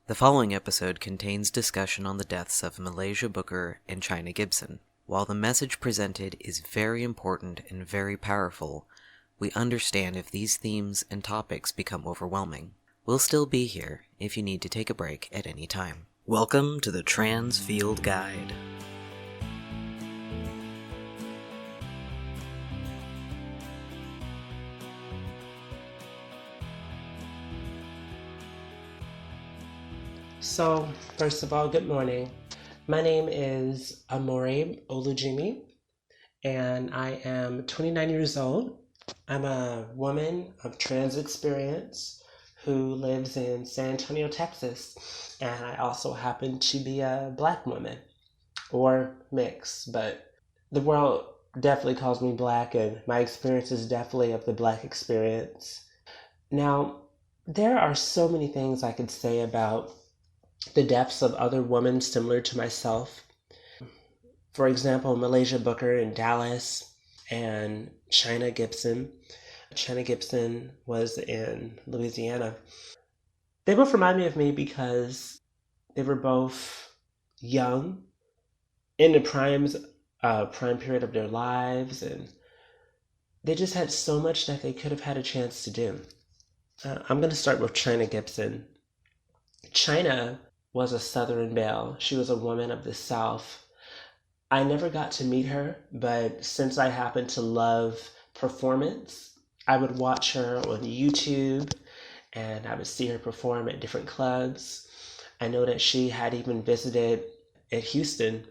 The following episode contains discussion on the deaths of Muhlaysia Booker and Chyna Gibson. While the message presented is very important and very powerful, we understand if these themes and topics become overwhelming. We'll still be here if you need to take a break at any time. Welcome to the Trans Field Guide. So, first of all, good morning. My name is Aamori and I am 29 years old. I'm a woman of trans experience who lives in San Antonio, Texas, and I also happen to be a Black woman, or mixed, but the world definitely calls me Black, and my experience is definitely of the Black experience. Now, there are so many things I could say about the deaths of other women similar to myself. For example, Muhlaysia Booker in Dallas and Chyna Gibson. Chyna Gibson was in Louisiana. They both remind me of me because they were both young, in the prime period of their lives, and they just had so much that they could have had a chance to do. I'm going to start with Chyna Gibson. Chyna was a Southern belle. She was a woman of the South. I never got to meet her, but since I happen to love performance, I would watch her on YouTube and I would see her perform at different clubs. I know that she had even visited at Houston.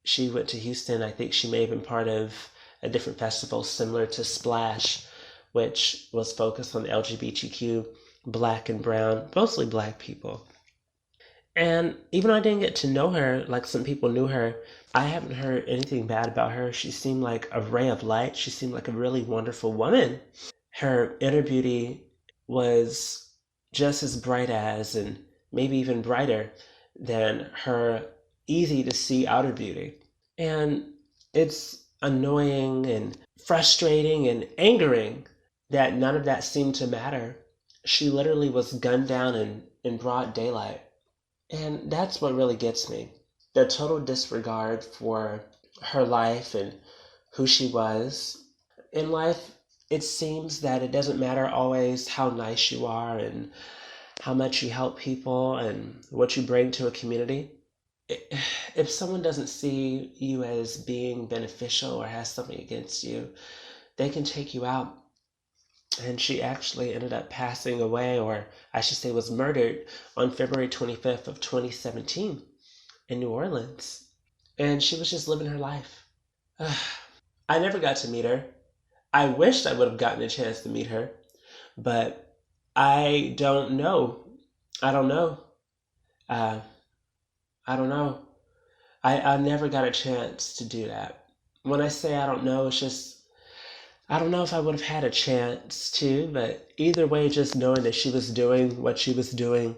She went to Houston. I think she may have been part of a different festival similar to Splash, which was focused on LGBTQ, Black and brown, mostly Black people. And even though I didn't get to know her like some people knew her, I haven't heard anything bad about her. She seemed like a ray of light. She seemed like a really wonderful woman. Her inner beauty was just as bright as, and maybe even brighter than her easy to see outer beauty. And it's annoying and frustrating and angering that none of that seemed to matter. She literally was gunned down in broad daylight. And that's what really gets me. The total disregard for her life and who she was. In life, it seems that it doesn't matter always how nice you are and how much you help people and what you bring to a community. If someone doesn't see you as being beneficial or has something against you, they can take you out. And she actually ended up passing away, or I should say was murdered, on February 25th of 2017 in New Orleans. And she was just living her life. I never got to meet her. I wished I would have gotten a chance to meet her, but I don't know. I don't know. Uh, I don't know. I never got a chance to do that. When I say I don't know, it's just I don't know if I would have had a chance to, but either way, just knowing that she was doing what she was doing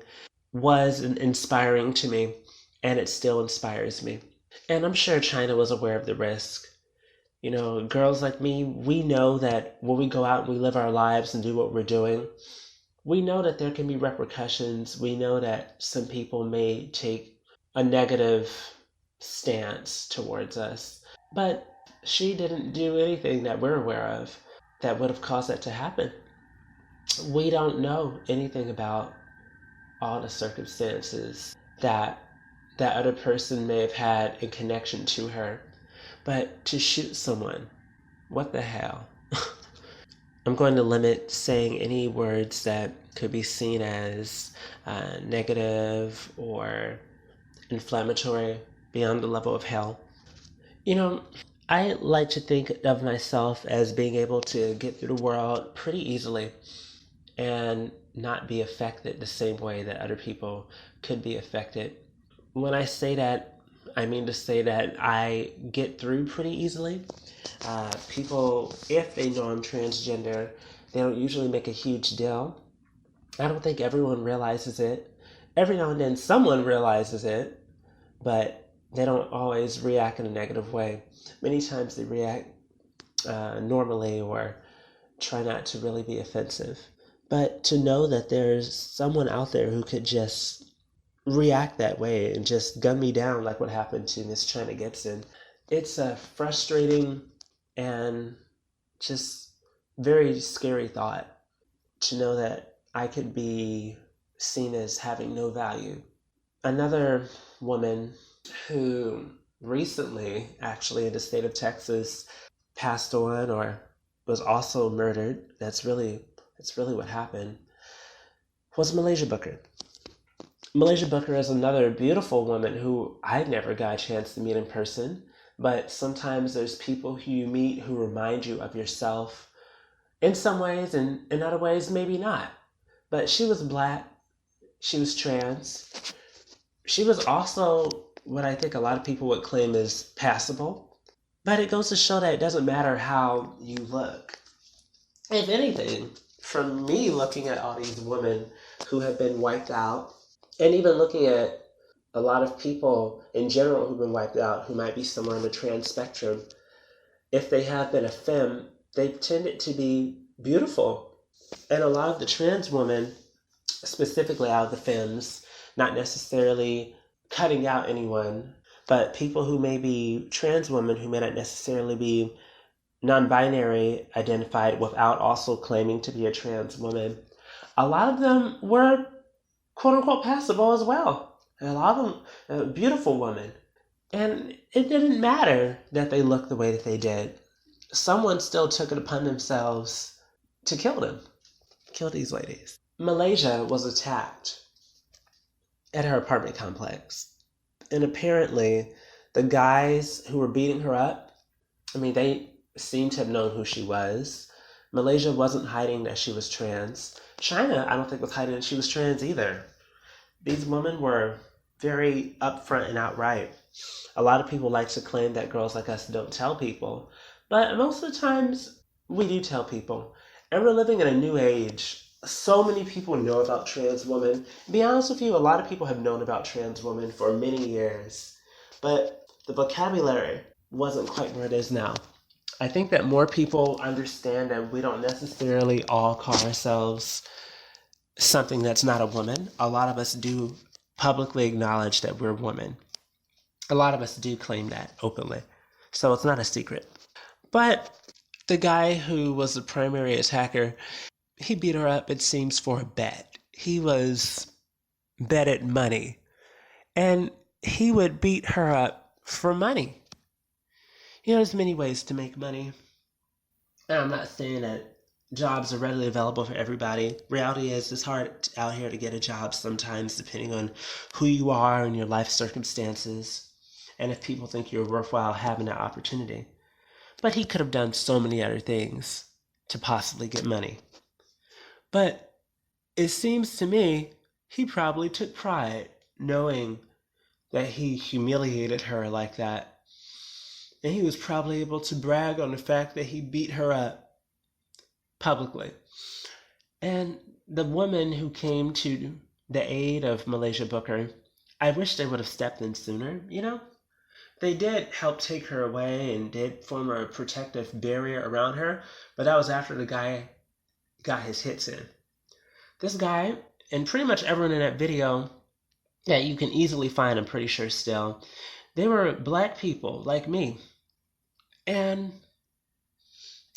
was inspiring to me, and it still inspires me. And I'm sure Chyna was aware of the risk. You know, girls like me, we know that when we go out and we live our lives and do what we're doing, we know that there can be repercussions. We know that some people may take a negative stance towards us. But she didn't do anything that we're aware of that would have caused that to happen. We don't know anything about all the circumstances that that other person may have had in connection to her. But to shoot someone, what the hell? I'm going to limit saying any words that could be seen as negative or inflammatory beyond the level of hell. You know, I like to think of myself as being able to get through the world pretty easily and not be affected the same way that other people could be affected. When I say that, I mean to say that I get through pretty easily. People, if they know I'm transgender, they don't usually make a huge deal. I don't think everyone realizes it. Every now and then someone realizes it, but they don't always react in a negative way. Many times they react normally or try not to really be offensive. But to know that there's someone out there who could just react that way and just gun me down like what happened to Miss Chyna Gibson. It's a frustrating and just very scary thought to know that I could be seen as having no value. Another woman who recently, actually in the state of Texas, passed on or was also murdered. That's really what happened. Was Muhlaysia Booker. Muhlaysia Booker is another beautiful woman who I never got a chance to meet in person, but sometimes there's people who you meet who remind you of yourself in some ways, and in other ways, maybe not. But she was black, she was trans, she was also what I think a lot of people would claim is passable. But it goes to show that it doesn't matter how you look. If anything, from me looking at all these women who have been wiped out, and even looking at a lot of people in general who've been wiped out who might be somewhere on the trans spectrum, if they have been a femme, they've tended to be beautiful. And a lot of the trans women, specifically out of the femmes, not necessarily cutting out anyone, but people who may be trans women who may not necessarily be non-binary identified without also claiming to be a trans woman, a lot of them were quote-unquote passable as well. And a lot of them, beautiful women. And it didn't matter that they looked the way that they did. Someone still took it upon themselves to kill them, kill these ladies. Muhlaysia was attacked at her apartment complex. And apparently, the guys who were beating her up, they seemed to have known who she was. Muhlaysia wasn't hiding that she was trans. Chyna, I don't think, was hiding that she was trans either. These women were very upfront and outright. A lot of people like to claim that girls like us don't tell people, but most of the times we do tell people. And we're living in a new age. So many people know about trans women. To be honest with you, a lot of people have known about trans women for many years, but the vocabulary wasn't quite where it is now. I think that more people understand that we don't necessarily all call ourselves something that's not a woman. A lot of us do publicly acknowledge that we're women. A lot of us do claim that openly. So it's not a secret. But the guy who was the primary attacker, he beat her up, it seems, for a bet. He was betted money. And he would beat her up for money. There's many ways to make money. And I'm not saying that jobs are readily available for everybody. Reality is it's hard out here to get a job sometimes, depending on who you are and your life circumstances, and if people think you're worthwhile having that opportunity. But he could have done so many other things to possibly get money. But it seems to me he probably took pride knowing that he humiliated her like that. And he was probably able to brag on the fact that he beat her up publicly. And the woman who came to the aid of Muhlaysia Booker, I wish they would have stepped in sooner, They did help take her away and did form a protective barrier around her, but that was after the guy got his hits in. This guy, and pretty much everyone in that video that you can easily find, I'm pretty sure still, they were black people like me. And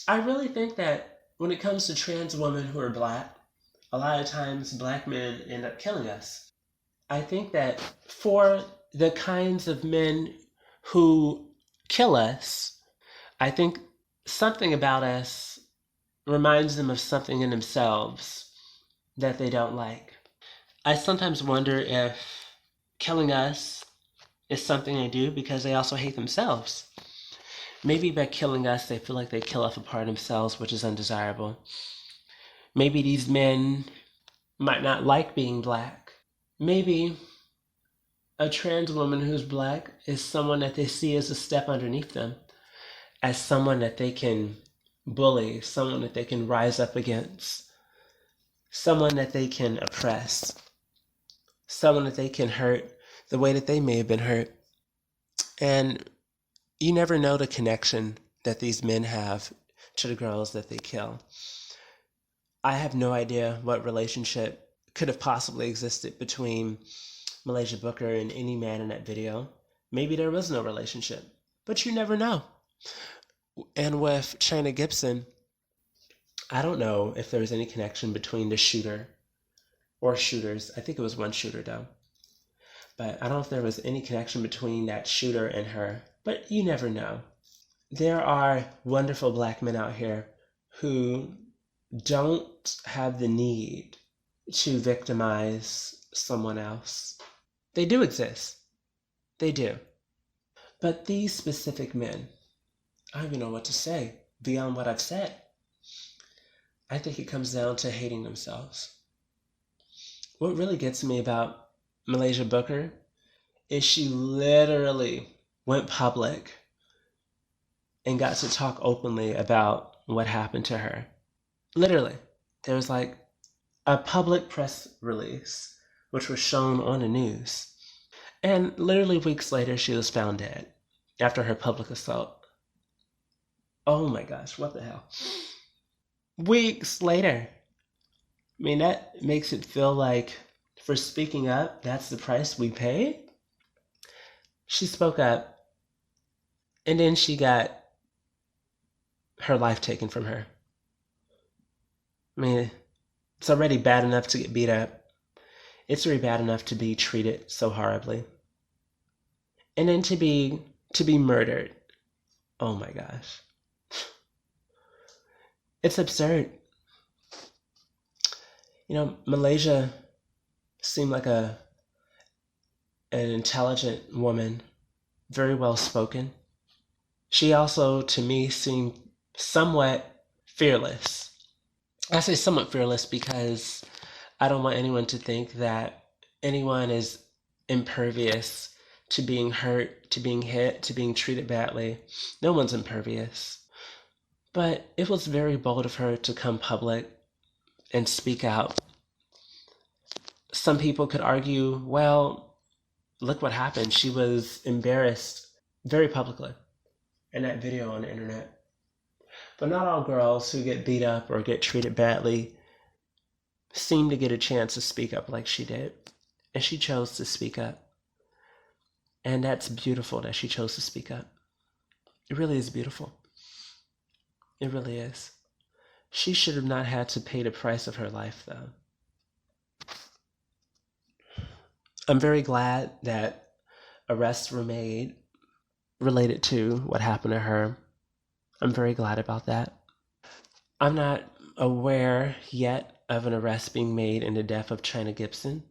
I really think that when it comes to trans women who are black, a lot of times black men end up killing us. I think that for the kinds of men who kill us, I think something about us reminds them of something in themselves that they don't like. I sometimes wonder if killing us is something they do because they also hate themselves. Maybe by killing us, they feel like they kill off a part of themselves, which is undesirable. Maybe these men might not like being black. Maybe a trans woman who's black is someone that they see as a step underneath them, as someone that they can bully, someone that they can rise up against, someone that they can oppress, someone that they can hurt the way that they may have been hurt. And you never know the connection that these men have to the girls that they kill. I have no idea what relationship could have possibly existed between Muhlaysia Booker and any man in that video, maybe there was no relationship. But you never know. And with Chyna Gibson, I don't know if there was any connection between the shooter or shooters. I think it was one shooter though. But I don't know if there was any connection between that shooter and her. But you never know. There are wonderful black men out here who don't have the need to victimize someone else. They do exist. They do. But these specific men, I don't even know what to say beyond what I've said. I think it comes down to hating themselves. What really gets me about Muhlaysia Booker is she literally went public and got to talk openly about what happened to her. Literally. There was like a public press release, which was shown on the news. And literally weeks later, she was found dead after her public assault. Oh my gosh, what the hell? Weeks later. I mean, that makes it feel like for speaking up, that's the price we pay. She spoke up, and then she got her life taken from her. I mean, it's already bad enough to get beat up. It's already bad enough to be treated so horribly. And then to be murdered. Oh my gosh. It's absurd. You know, Muhlaysia seemed like an intelligent woman, very well spoken. She also, to me, seemed somewhat fearless. I say somewhat fearless because I don't want anyone to think that anyone is impervious to being hurt, to being hit, to being treated badly. No one's impervious. But it was very bold of her to come public and speak out. Some people could argue, well, look what happened. She was embarrassed very publicly in that video on the internet. But not all girls who get beat up or get treated badly seem to get a chance to speak up like she did. And she chose to speak up. And that's beautiful that she chose to speak up. It really is beautiful. It really is. She should have not had to pay the price of her life, though. I'm very glad that arrests were made related to what happened to her. I'm very glad about that. I'm not aware yet of an arrest being made in the death of Chyna Gibson.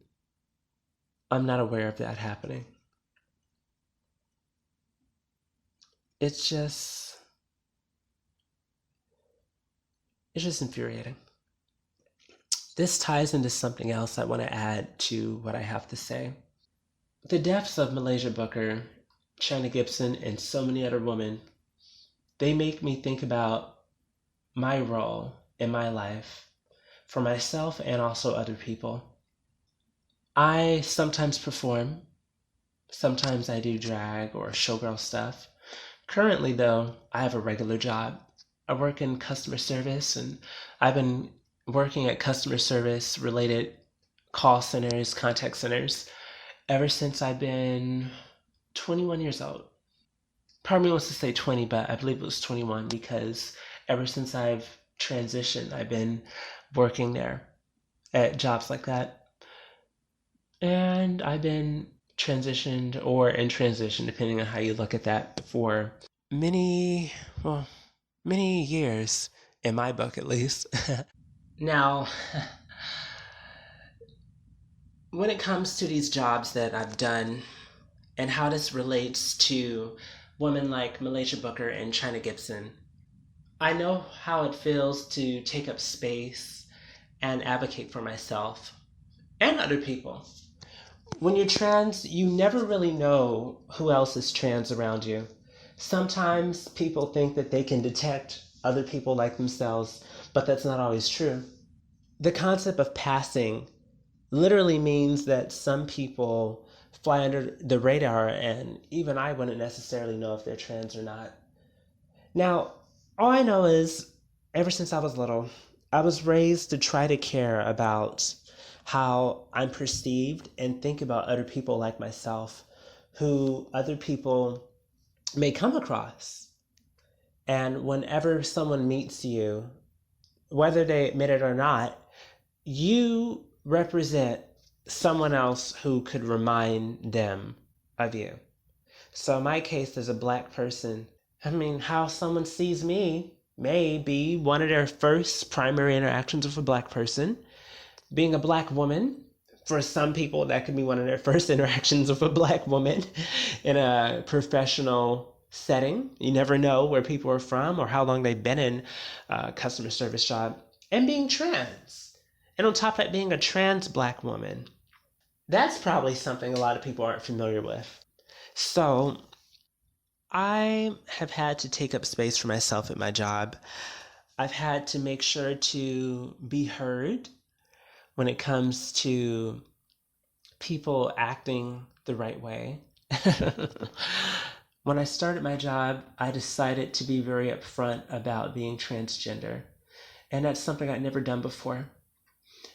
I'm not aware of that happening. It's just infuriating. This ties into something else I want to add to what I have to say. The deaths of Muhlaysia Booker, Chyna Gibson, and so many other women, they make me think about my role in my life for myself and also other people. I sometimes perform. Sometimes I do drag or showgirl stuff. Currently, though, I have a regular job. I work in customer service, and I've been working at customer service related call centers, contact centers, ever since I've been 21 years old. Part of me wants to say 20, but I believe it was 21 because ever since I've transitioned, I've been working there at jobs like that. And I've been transitioned or in transition, depending on how you look at that, for many years, in my book at least. Now, when it comes to these jobs that I've done and how this relates to women like Muhlaysia Booker and Chyna Gibson, I know how it feels to take up space and advocate for myself and other people. When you're trans, you never really know who else is trans around you. Sometimes people think that they can detect other people like themselves, but that's not always true. The concept of passing literally means that some people fly under the radar, and even I wouldn't necessarily know if they're trans or not. Now, all I know is, ever since I was little, I was raised to try to care about how I'm perceived, and think about other people like myself who other people may come across. And whenever someone meets you, whether they admit it or not, you represent someone else who could remind them of you. So in my case, as a Black person, how someone sees me may be one of their first primary interactions with a Black person. Being a Black woman, for some people, that could be one of their first interactions with a Black woman in a professional setting. You never know where people are from or how long they've been in a customer service job. And being trans. And on top of that, being a trans Black woman. That's probably something a lot of people aren't familiar with. So I have had to take up space for myself at my job. I've had to make sure to be heard when it comes to people acting the right way. When I started my job, I decided to be very upfront about being transgender. And that's something I'd never done before.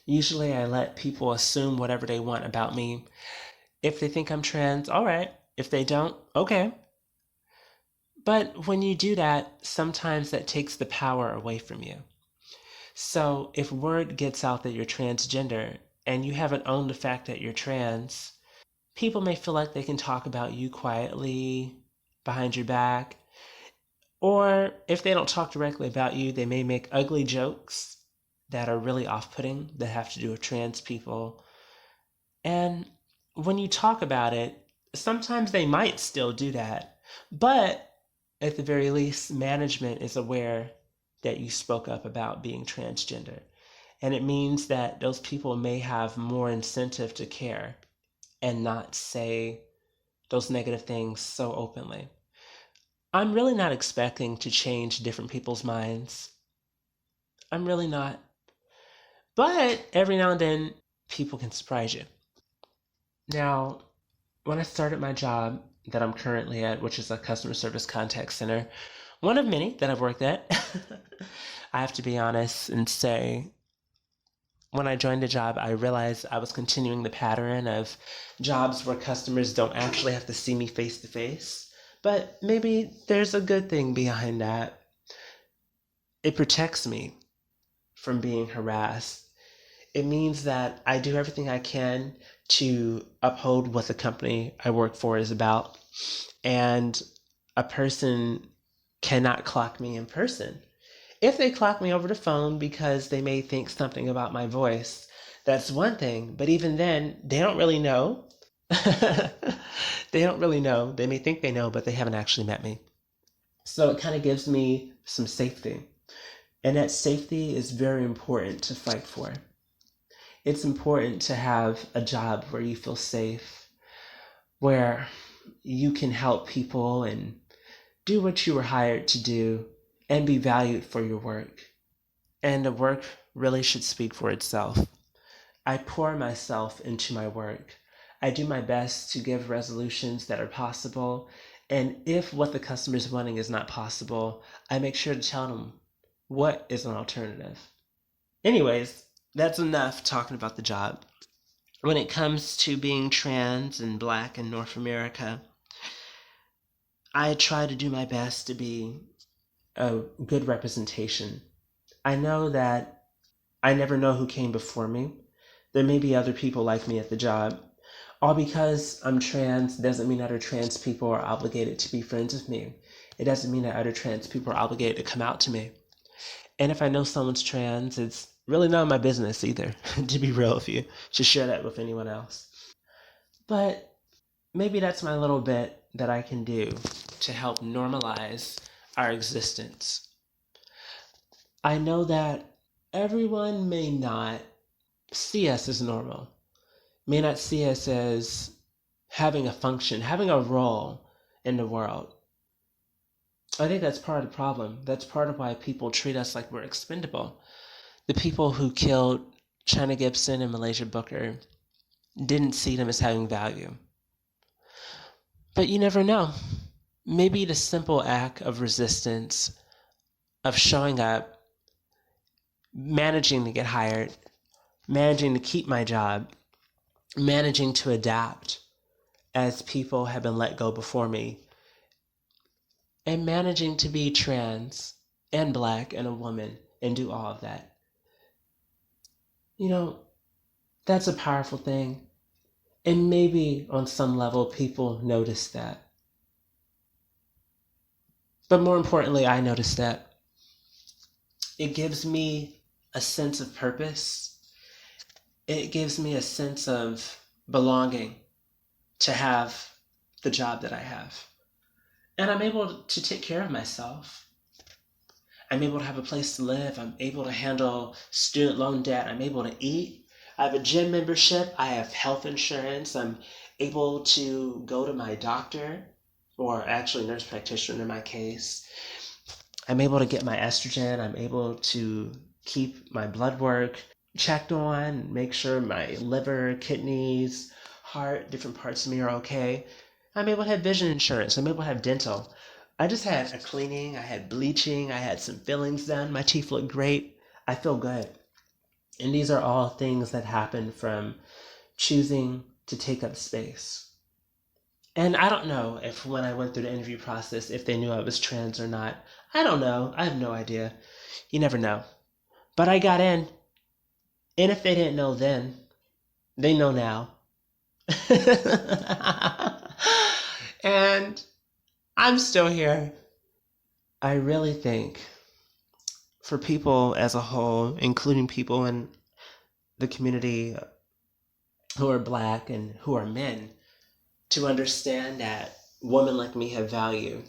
Usually I let people assume whatever they want about me. If they think I'm trans, all right. If they don't, okay. But when you do that, sometimes that takes the power away from you. So if word gets out that you're transgender and you haven't owned the fact that you're trans, people may feel like they can talk about you quietly behind your back. Or if they don't talk directly about you, they may make ugly jokes that are really off-putting that have to do with trans people. And when you talk about it, sometimes they might still do that. But at the very least, management is aware that you spoke up about being transgender. And it means that those people may have more incentive to care and not say those negative things so openly. I'm really not expecting to change different people's minds. I'm really not. But every now and then, people can surprise you. Now, when I started my job that I'm currently at, which is a customer service contact center, one of many that I've worked at, I have to be honest and say, when I joined the job, I realized I was continuing the pattern of jobs where customers don't actually have to see me face to face. But maybe there's a good thing behind that. It protects me from being harassed. It means that I do everything I can to uphold what the company I work for is about. And a person cannot clock me in person. If they clock me over the phone because they may think something about my voice, that's one thing. But even then, they don't really know. They don't really know. They may think they know, but they haven't actually met me. So it kind of gives me some safety. And that safety is very important to fight for. It's important to have a job where you feel safe, where you can help people and do what you were hired to do and be valued for your work. And the work really should speak for itself. I pour myself into my work. I do my best to give resolutions that are possible. And if what the customer is wanting is not possible, I make sure to tell them what is an alternative. Anyways, that's enough talking about the job. When it comes to being trans and Black in North America, I try to do my best to be a good representation. I know that I never know who came before me. There may be other people like me at the job. All because I'm trans doesn't mean other trans people are obligated to be friends with me. It doesn't mean that other trans people are obligated to come out to me. And if I know someone's trans, it's really none of my business either, to be real with you, to share that with anyone else. But maybe that's my little bit that I can do to help normalize our existence. I know that everyone may not see us as normal, may not see us as having a function, having a role in the world. I think that's part of the problem. That's part of why people treat us like we're expendable. The people who killed Chyna Gibson and Muhlaysia Booker didn't see them as having value. But you never know. Maybe the simple act of resistance, of showing up, managing to get hired, managing to keep my job, managing to adapt as people have been let go before me, and managing to be trans and black and a woman and do all of that. You know, that's a powerful thing. And maybe on some level people notice that. But more importantly, I notice that it gives me a sense of purpose. It gives me a sense of belonging to have the job that I have. And I'm able to take care of myself. I'm able to have a place to live. I'm able to handle student loan debt. I'm able to eat. I have a gym membership. I have health insurance. I'm able to go to my doctor, or actually nurse practitioner in my case. I'm able to get my estrogen. I'm able to keep my blood work checked on, make sure my liver, kidneys, heart, different parts of me are okay. I'm able to have vision insurance. I'm able to have dental. I just had a cleaning. I had bleaching. I had some fillings done. My teeth look great. I feel good. And these are all things that happen from choosing to take up space. And I don't know if when I went through the interview process, if they knew I was trans or not. I don't know. I have no idea. You never know. But I got in. And if they didn't know then, they know now. And I'm still here. I really think for people as a whole, including people in the community who are black and who are men, to understand that women like me have value,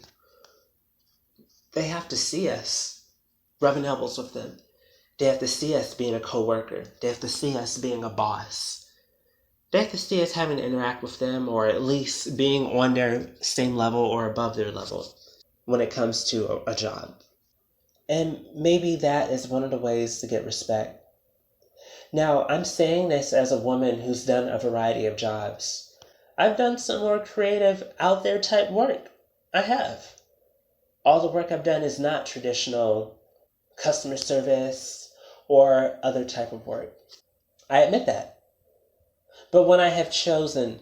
they have to see us rubbing elbows with them. They have to see us being a coworker. They have to see us being a boss. They have to see us having to interact with them, or at least being on their same level or above their level when it comes to a job. And maybe that is one of the ways to get respect. Now, I'm saying this as a woman who's done a variety of jobs. I've done some more creative, out there type work. I have. All the work I've done is not traditional customer service or other type of work. I admit that. But when I have chosen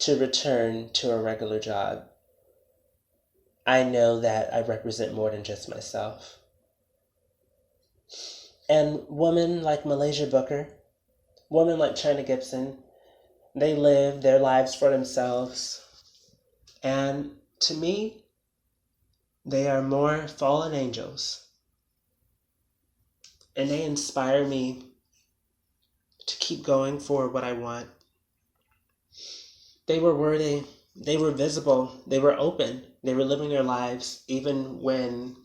to return to a regular job, I know that I represent more than just myself. And women like Muhlaysia Booker, women like Chyna Gibson, they live their lives for themselves. And to me, they are more fallen angels. And they inspire me to keep going for what I want. They were worthy. They were visible. They were open. They were living their lives even when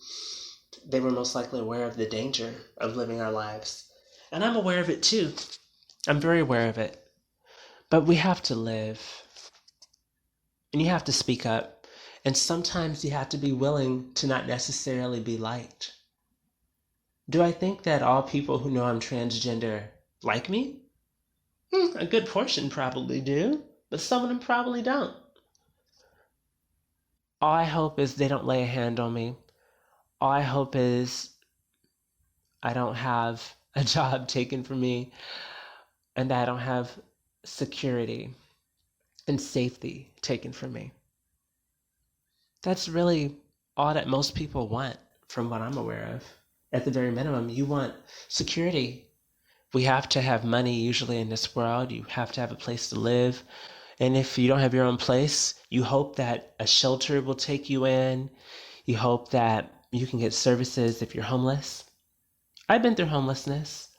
they were most likely aware of the danger of living our lives. And I'm aware of it too. I'm very aware of it. But we have to live. And you have to speak up. And sometimes you have to be willing to not necessarily be liked. Do I think that all people who know I'm transgender like me? A good portion probably do, but some of them probably don't. All I hope is they don't lay a hand on me. All I hope is I don't have a job taken from me, and that I don't have security and safety taken from me. That's really all that most people want, from what I'm aware of. At the very minimum, you want security. We have to have money usually in this world. You have to have a place to live. And if you don't have your own place, you hope that a shelter will take you in. You hope that you can get services if you're homeless. I've been through homelessness.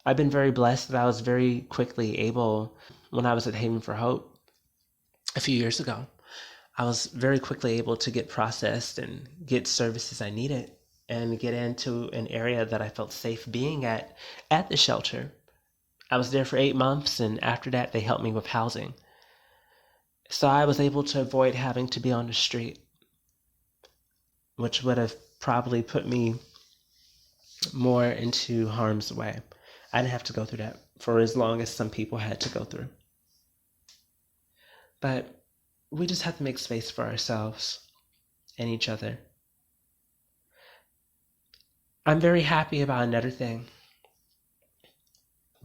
I've been very blessed that I was very quickly able, when I was at Haven for Hope a few years ago, I was very quickly able to get processed and get services I needed and get into an area that I felt safe being at the shelter. I was there for 8 months, and after that, they helped me with housing. So I was able to avoid having to be on the street, which would have probably put me more into harm's way. I didn't have to go through that for as long as some people had to go through. But we just have to make space for ourselves and each other. I'm very happy about another thing.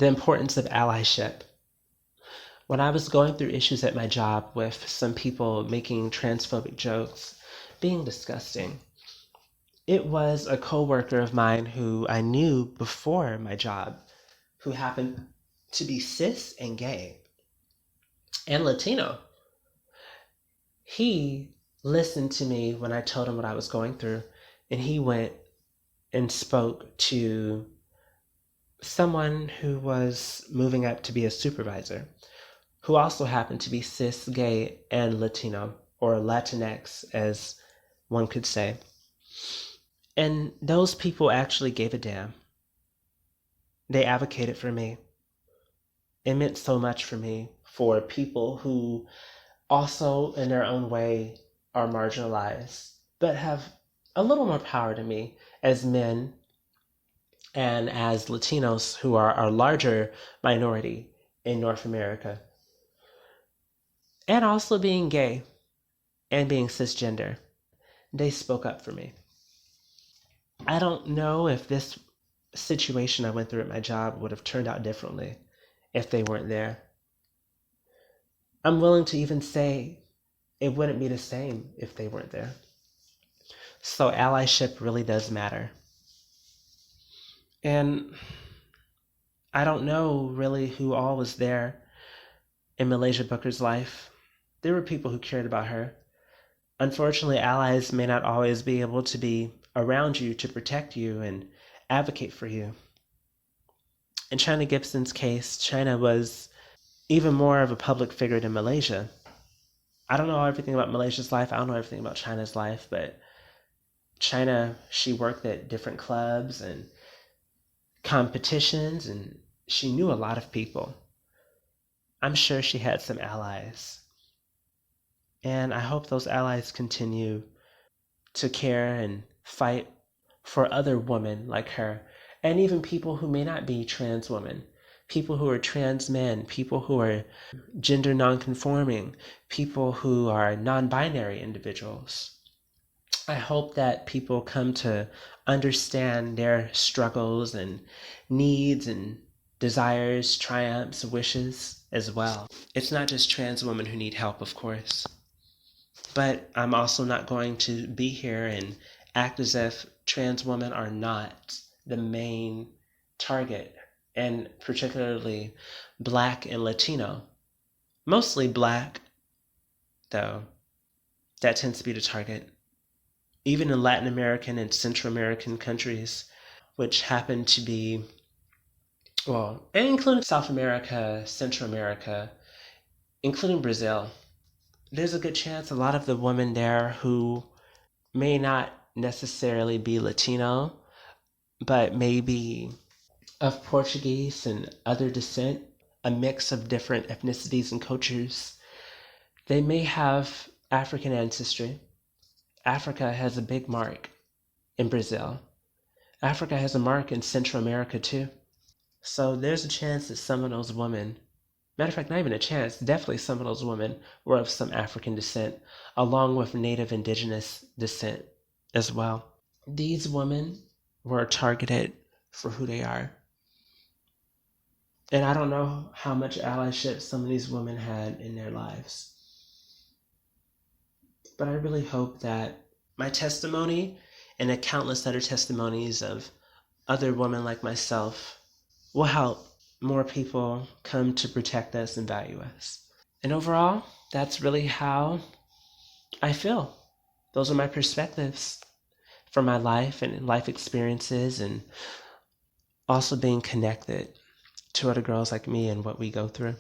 the importance of allyship. When I was going through issues at my job with some people making transphobic jokes, being disgusting, it was a coworker of mine who I knew before my job, who happened to be cis and gay and Latino. He listened to me when I told him what I was going through, and he went and spoke to someone who was moving up to be a supervisor, who also happened to be cis, gay, and Latino, or Latinx, as one could say. And those people actually gave a damn. They advocated for me. It meant so much for me, for people who also, in their own way, are marginalized, but have a little more power to me as men and as Latinos, who are our larger minority in North America. And also being gay and being cisgender. They spoke up for me. I don't know if this situation I went through at my job would have turned out differently if they weren't there. I'm willing to even say it wouldn't be the same if they weren't there. So allyship really does matter. And I don't know really who all was there in Muhlaysia Booker's life. There were people who cared about her. Unfortunately, allies may not always be able to be around you to protect you and advocate for you. In Chyna Gibson's case, Chyna was even more of a public figure than Muhlaysia. I don't know everything about Muhlaysia's life. I don't know everything about Chyna's life, but Chyna, she worked at different clubs and competitions, and she knew a lot of people. I'm sure she had some allies. And I hope those allies continue to care and fight for other women like her, and even people who may not be trans women, people who are trans men, people who are gender nonconforming, people who are non-binary individuals. I hope that people come to understand their struggles and needs and desires, triumphs, wishes as well. It's not just trans women who need help, of course. But I'm also not going to be here and act as if trans women are not the main target, and particularly Black and Latino. Mostly Black, though. That tends to be the target. Even in Latin American and Central American countries, which happen to be, well, and including South America, Central America, including Brazil, there's a good chance a lot of the women there who may not necessarily be Latino, but maybe of Portuguese and other descent, a mix of different ethnicities and cultures, they may have African ancestry. Africa has a big mark in Brazil. Africa has a mark in Central America too. So there's a chance that some of those women, matter of fact, not even a chance, definitely some of those women were of some African descent, along with native indigenous descent as well. These women were targeted for who they are. And I don't know how much allyship some of these women had in their lives. But I really hope that my testimony and the countless other testimonies of other women like myself will help more people come to protect us and value us. And overall, that's really how I feel. Those are my perspectives for my life and life experiences, and also being connected to other girls like me and what we go through.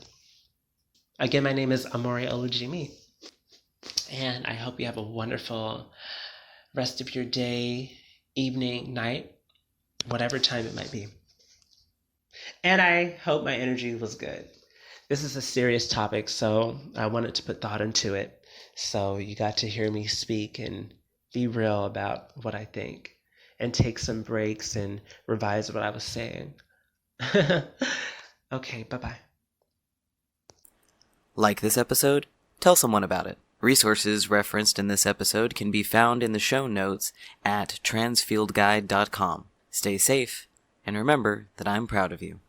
Again, my name is Aamori Olujimi, and I hope you have a wonderful rest of your day, evening, night, whatever time it might be. And I hope my energy was good. This is a serious topic, so I wanted to put thought into it. So you got to hear me speak and be real about what I think, and take some breaks and revise what I was saying. Okay, bye-bye. Like this episode? Tell someone about it. Resources referenced in this episode can be found in the show notes at transfieldguide.com. Stay safe, and remember that I'm proud of you.